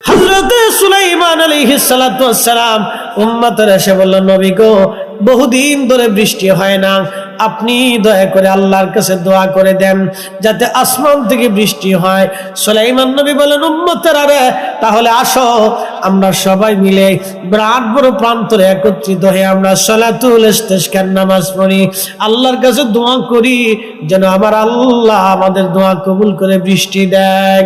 হযরত সুলাইমান আলাইহিস সালাতু ওয়াস সালাম উম্মতের এসে বলল, নবী গো, বহুদিন ধরে বৃষ্টি হয় না, আপনি দয়া করে আল্লাহর কাছে দোয়া করে দেন যাতে আসমান থেকে বৃষ্টি হয়। সুলাইমান নবী বলেন, উম্মতেরা রে, তাহলে আসো আমরা সবাই মিলে বিরাট বড় প্রান্তরে একত্রিত হয়ে আমরা সালাতুল ইস্তিসকার নামাজ পড়ি, আল্লাহর কাছে দোয়া করি যেন আমার আল্লাহ আমাদের দোয়া কবুল করে বৃষ্টি দেয়।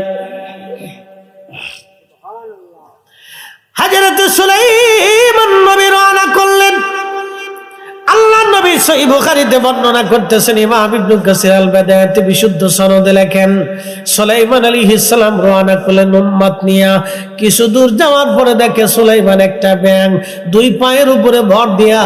হযরত সুলাইমান নবী রওনা করলেন। আল্লাহ নবী সহিহ বুখারীতে বর্ণনা করতেছেন, ইমাম ইবনে কাসির আল বাদায়াতে বিশুদ্ধ সনদে লেখেন, সুলাইমান আলাইহিস সালাম রওনা করলেন উম্মত নিয়া। কিছু দূর যাওয়ার পরে দেখে সুলাইমান একটা ব্যাঙ দুই পায়ের উপরে ভর দিয়া,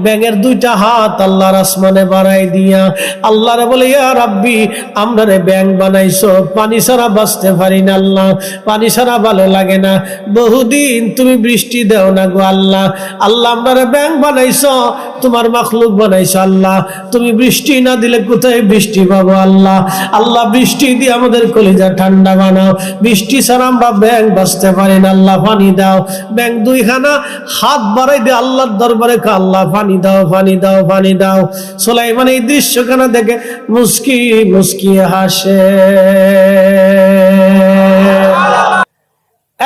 ব্যাঙের দুইটা হাত আল্লাহর আসমানে বাড়াই দিয়া আল্লাহরে বলে, ইয়া রাব্বি, আমরা রে ব্যাঙ বানাইছো, পানি ছাড়া বাঁচতে পারি না আল্লাহ, পানি ছাড়া ভালো লাগে না, বহুদিন তুমি বৃষ্টি দাও না গো আল্লাহ, আল্লাহ আমরা রে ব্যাঙ বানাইছো, তোমার মাখলুক বানাইছো আল্লাহ, তুমি বৃষ্টি না দিলে কোথায় বৃষ্টি পাবো আল্লাহ, আল্লাহ বৃষ্টি দিয়ে আমাদের কলিজা ঠান্ডা বানাও, বৃষ্টি ছাড়া আমরা ব্যাঙ বাঁচতে পারি না, আল্লাহ পানি দাও। ব্যাঙ দুইখানা হাত বাড়াই দিয়ে আল্লাহর দরবারে আল্লাহ পানি দাও, পানি দাও, পানি দাও। সুলাইমান এই দৃশ্যখানা দেখে মুস্কি মুস্কি হাসে।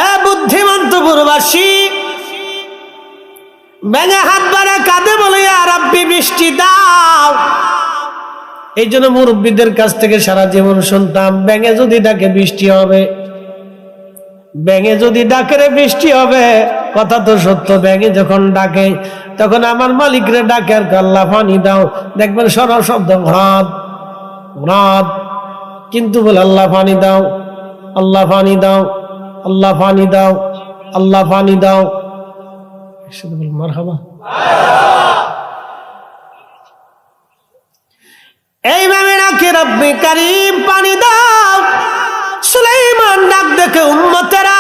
এ বুদ্ধিমন্ত পুরবাসী, ব্যাঙে হাত বাড়া কাঁদে বলে, ইয়া রাব্বি বৃষ্টি দাও। এই জন্য মুরব্বীদের কাছ থেকে সারা জীবন শুনতাম, ব্যাঙে যদি ডাকে বৃষ্টি হবে, ব্যাঙে যদি ডাকে রে বৃষ্টি হবে। কথা তো সত্য, ব্যাঙে যখন ডাকে তখন আমার মালিকরে ডাকে আর আল্লাহ পানি দাও, দেখবেন সরল শব্দ ঘ্রাদ ঘ্রাদ, কিন্তু বলে আল্লাহ পানি দাও, আল্লাহ পানি দাও, আল্লাহ পানি দাও, আল্লাহ পানি দাও। মারহাবা। এইভাবে ডাকে রব্বি কারীম পানি দাও। সুলাইমান ডাক দেখে উম্মতেরা,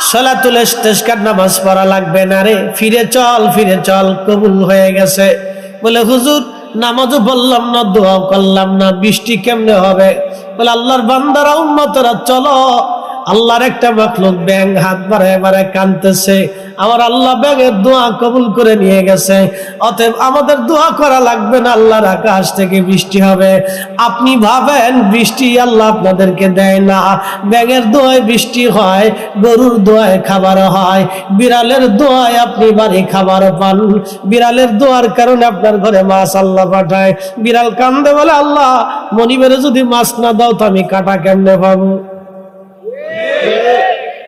সালাতুল ইস্তিসকার নামাজ পড়া লাগবে না রে, ফিরে চল, ফিরে চল, কবুল হয়ে গেছে। বলে হুজুর, নামাজও পড়লাম না, দোয়াও করলাম না, বৃষ্টি কেমনে হবে? বলে আল্লাহর বান্দারা, উম্মতেরা চলো, আল্লাহর একটা মাখলুক ব্যাঙ হাত বাড়ায় বাড়ায় কাঁদতেছে, আমার আল্লাহ ব্যাঙের দোয়া কবুল করে নিয়ে গেছে, অতএব আমাদের দোয়া করা লাগবে না, আল্লাহর আকাশ থেকে বৃষ্টি হবে। আপনি ভাবেন বৃষ্টি আল্লাহ আপনাদেরকে দেয় না, ব্যাঙের দোয়ায় বৃষ্টি হয়, গরুর দোয়ায় খাবার হয়, বিড়ালের দোয়ায় আপনি বাড়ি খাবার পান, বিড়ালের দোয়ার কারণে আপনার ঘরে মাছ আল্লাহ পাঠায়। বিড়াল কান্দে বলে, আল্লাহ মনিবের যদি মাছ না দাও তো আমি কাটা কেমনে পাবো?